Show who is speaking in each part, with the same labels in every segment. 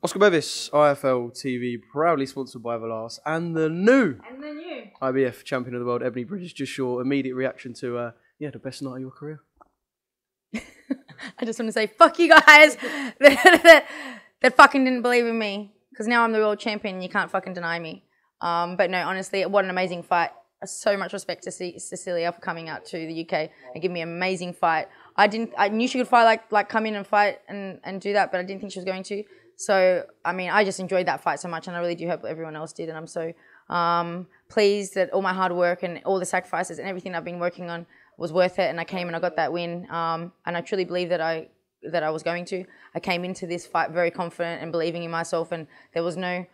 Speaker 1: Oscar Bevis, IFL TV, proudly sponsored by Everlast, and the new IBF champion of the world, Ebony Bridges. Just your immediate reaction to, the best night of your career.
Speaker 2: I just want to say, fuck you guys that fucking didn't believe in me, because now I'm the world champion and you can't fucking deny me. But no, honestly, what an amazing fight. So much respect to Cecilia for coming out to the UK and giving me an amazing fight. I knew she could fight, like come in and fight and do that, but I didn't think she was going to. So, I mean, I just enjoyed that fight so much, and I really do hope everyone else did. And I'm so pleased that all my hard work and all the sacrifices and everything I've been working on was worth it. And I came and I got that win. And I truly believe that I was going to. I came into this fight very confident and believing in myself, and there was no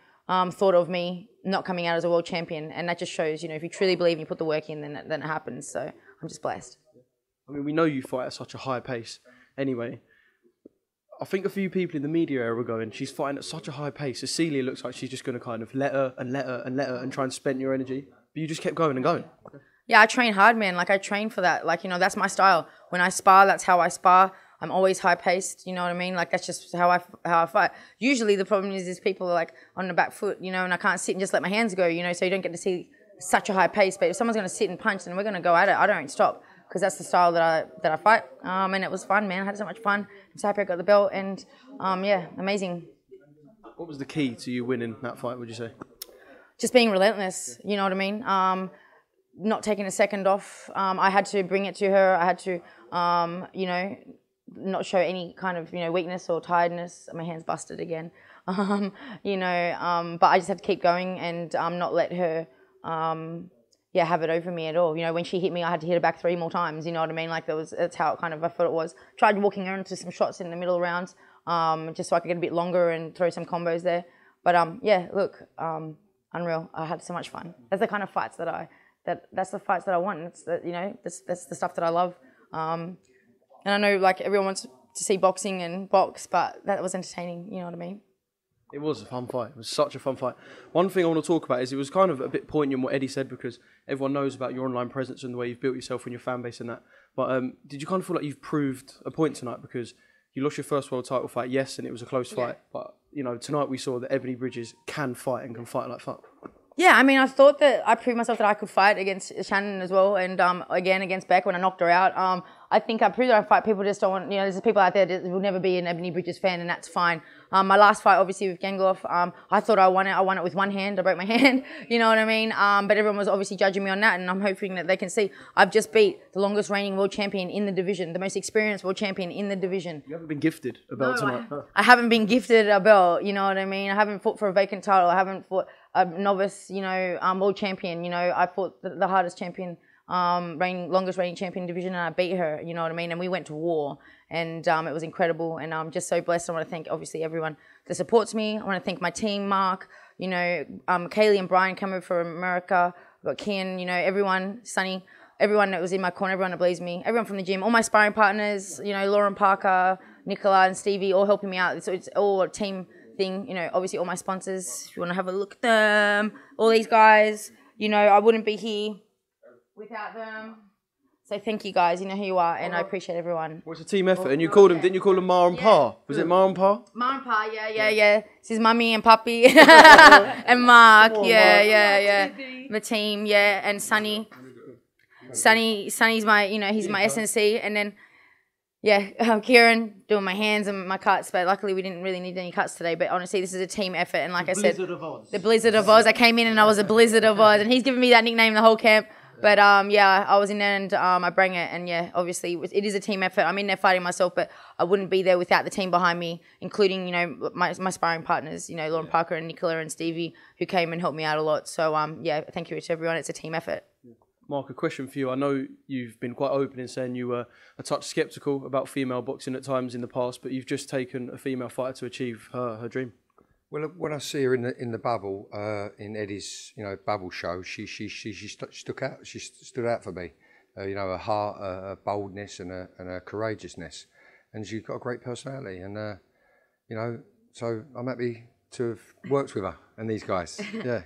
Speaker 2: thought of me not coming out as a world champion. And that just shows, if you truly believe and you put the work in, then it happens. So I'm just blessed.
Speaker 1: I mean, we know you fight at such a high pace anyway. I think a few people in the media area were going, she's fighting at such a high pace. Cecilia looks like she's just going to kind of let her and try and spend your energy. But you just kept going and going.
Speaker 2: Yeah, I train hard, man. Like, I train for that. Like, that's my style. When I spar, that's how I spar. I'm always high paced, you know what I mean? Like, that's just how I fight. Usually the problem is people are like on the back foot, and I can't sit and just let my hands go, so you don't get to see such a high pace. But if someone's going to sit and punch, then we're going to go at it. I don't stop, because that's the style that I fight. And it was fun, man. I had so much fun. I'm so happy I got the belt, and amazing.
Speaker 1: What was the key to you winning that fight, would you say?
Speaker 2: Just being relentless, you know what I mean? Not taking a second off. I had to bring it to her. I had to, not show any kind of, weakness or tiredness. My hand's busted again. But I just have to keep going and not let her, have it over me at all. When she hit me, I had to hit her back 3 more times. You know what I mean? Like, that's how I thought it was. Tried walking her into some shots in the middle rounds, just so I could get a bit longer and throw some combos there. But unreal. I had so much fun. That's the kind of fights that's the fights that I want. It's that's the stuff that I love. And I know, like, everyone wants to see boxing and box, but that was entertaining. You know what I mean?
Speaker 1: It was a fun fight. It was such a fun fight. One thing I want to talk about is it was kind of a bit poignant what Eddie said, because everyone knows about your online presence and the way you've built yourself and your fan base and that. But did you kind of feel like you've proved a point tonight, because you lost your first world title fight, yes, and it was a close fight, but tonight we saw that Ebony Bridges can fight and can fight like fuck.
Speaker 2: Yeah, I mean, I thought that I proved myself that I could fight against Shannon as well, and again against Beck when I knocked her out. I think I proved that I fight. People just don't want, there's people out there that will never be an Ebony Bridges fan, and that's fine. My last fight, obviously, with Gangolf, I thought I won it. I won it with one hand. I broke my hand, you know what I mean? But everyone was obviously judging me on that, and I'm hoping that they can see I've just beat the longest reigning world champion in the division, the most experienced world champion in the division.
Speaker 1: You haven't been gifted a belt tonight.
Speaker 2: I haven't been gifted a belt, you know what I mean? I haven't fought for a vacant title. I haven't fought a novice, world champion. I fought the hardest champion, longest reigning champion division, and I beat her, you know what I mean? And we went to war, and it was incredible, and I'm just so blessed. I want to thank, obviously, everyone that supports me. I want to thank my team, Mark, Kaylee and Brian coming from America. I've got Kian, everyone, Sonny, everyone that was in my corner, everyone that believes me, everyone from the gym, all my sparring partners, Lauren Parker, Nicola and Stevie, all helping me out. So it's all a team thing, obviously all my sponsors, if you want to have a look at them, all these guys, I wouldn't be here without them. So thank you guys, you know who you are, and I appreciate everyone.
Speaker 1: Well, it's a team effort, and you called them, didn't you call them Ma and Pa? Was it Ma and Pa?
Speaker 2: Ma and Pa, yeah. This is Mummy and Puppy and Mark, yeah. The team, yeah, and Sonny. Sonny's my, he's my SNC, and then Kieran doing my hands and my cuts, but luckily we didn't really need any cuts today. But honestly, this is a team effort, and like I said, the Blizzard of Oz. I came in and I was a Blizzard of Oz, and he's given me that nickname the whole camp. But I was in there and I bring it, and obviously it is a team effort. I'm in there fighting myself, but I wouldn't be there without the team behind me, including my sparring partners, Lauren Parker and Nicola and Stevie, who came and helped me out a lot. So thank you to everyone. It's a team effort.
Speaker 1: Mark, a question for you. I know you've been quite open in saying you were a touch sceptical about female boxing at times in the past, but you've just taken a female fighter to achieve her dream.
Speaker 3: Well, when I see her in the bubble, in Eddie's bubble show, she stuck out. She stood out for me. Her heart, her boldness, and her courageousness, and she's got a great personality. And so I'm happy to have worked with her and these guys. Yeah.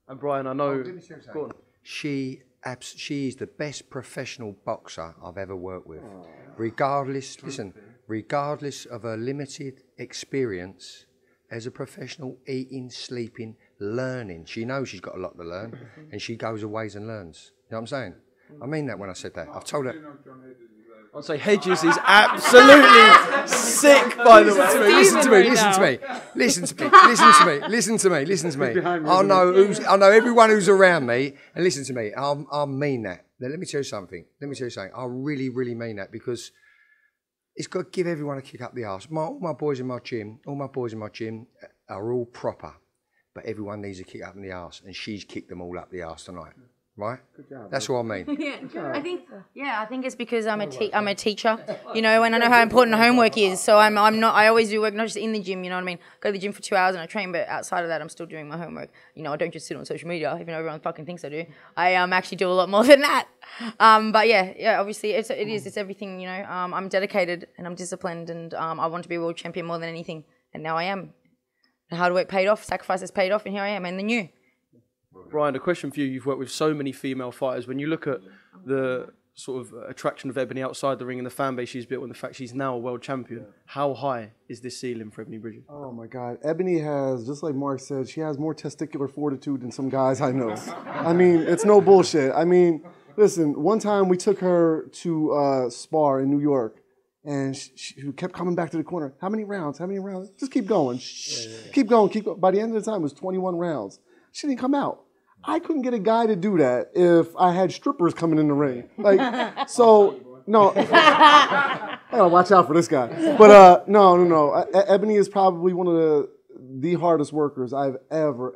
Speaker 1: And Brian, I know. Go on.
Speaker 3: She is the best professional boxer I've ever worked with. Regardless of her limited experience, as a professional, eating, sleeping, learning. She knows she's got a lot to learn, and she goes away and learns. You know what I'm saying? I mean that when I said that. I've told her.
Speaker 1: I'd say Hedges is absolutely sick, by the way.
Speaker 3: Listen to me. I know everyone who's around me, and listen to me. I mean that. Now, let me tell you something. I really, really mean that, because it's got to give everyone a kick up the arse. All my boys in my gym are all proper, but everyone needs a kick up in the arse, and she's kicked them all up the arse tonight. Right? Good job, that's what I mean.
Speaker 2: I think it's because I'm a teacher, you know, and I know how important homework is. So I always do work, not just in the gym, you know what I mean? Go to the gym for 2 hours and I train, but outside of that, I'm still doing my homework. You know, I don't just sit on social media, even though everyone fucking thinks I do. I actually do a lot more than that. But yeah, obviously it's everything, you know. I'm dedicated and I'm disciplined, and I want to be a world champion more than anything, and now I am. The hard work paid off, sacrifices paid off, and here I am in the new.
Speaker 1: Brian, a question for you. You've worked with so many female fighters. When you look at the sort of attraction of Ebony outside the ring and the fan base she's built, and the fact she's now a world champion, how high is this ceiling for Ebanie Bridges?
Speaker 4: Oh my God. Ebony has, just like Mark said, she has more testicular fortitude than some guys I know. I mean, it's no bullshit. I mean, listen, one time we took her to spar in New York, and she kept coming back to the corner. How many rounds? Just keep going. Keep going. By the end of the time, it was 21 rounds. She didn't come out. I couldn't get a guy to do that if I had strippers coming in the ring. Like, so, no. I gotta watch out for this guy. But no. Ebony is probably one of the hardest workers I've ever.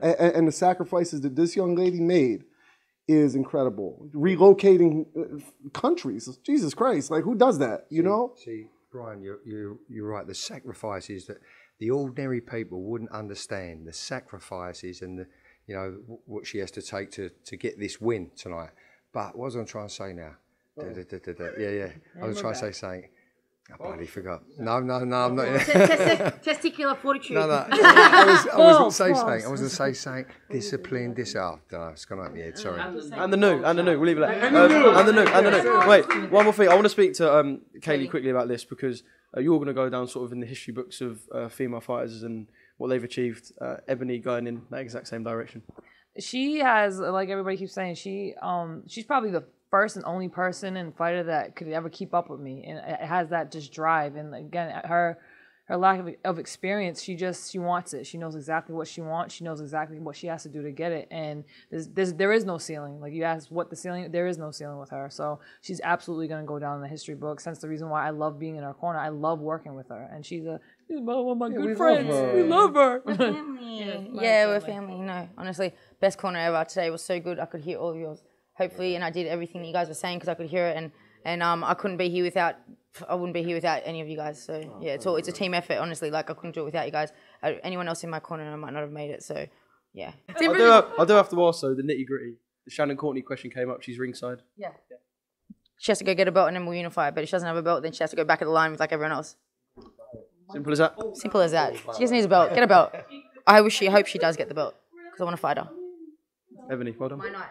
Speaker 4: And the sacrifices that this young lady made is incredible. Relocating countries. Jesus Christ. Like, who does that, you know?
Speaker 3: See, Brian, you're right. The sacrifices that the ordinary people wouldn't understand. The sacrifices and the, you know, what she has to take to get this win tonight. But what was I trying to say now? Yeah. I was trying to say something. I bloody forgot. No, I'm not.
Speaker 2: Testicular fortitude.
Speaker 3: No. I was going to say something. I was going to say something. Discipline, no, it's gone out my head, sorry.
Speaker 1: And the new. We'll leave it at that. And the new. Wait, one more thing. I want to speak to Kaylee quickly about this, because you're going to go down sort of in the history books of female fighters and what they've achieved. Ebony going in that exact same direction.
Speaker 5: She has, like everybody keeps saying, she's probably the first and only person and fighter that could ever keep up with me, and it has that just drive. And again, her lack of experience, she wants it. She knows exactly what she wants. She knows exactly what she has to do to get it. And there is no ceiling. Like, you asked what the ceiling, there is no ceiling with her. So she's absolutely going to go down in the history books. That's the reason why I love being in her corner. I love working with her, and she's one of my good friends. We love her.
Speaker 2: We're family. We're family. No, honestly, best corner ever. Today was so good. I could hear all of yours. Hopefully, and I did everything that you guys were saying because I could hear it, and I wouldn't be here without any of you guys. So yeah, it's a team effort. Honestly, like, I couldn't do it without you guys. Anyone else in my corner, I might not have made it. So yeah.
Speaker 1: I do have to ask though, the nitty gritty. The Shannon Courtney question came up. She's ringside.
Speaker 2: Yeah. She has to go get a belt and then we'll unify. But if she doesn't have a belt, then she has to go back at the line with like everyone else.
Speaker 1: Simple as that.
Speaker 2: Simple as that. She just needs a belt. Get a belt. I hope she does get the belt because I want to fight her.
Speaker 1: Ebony, well done.
Speaker 2: My night.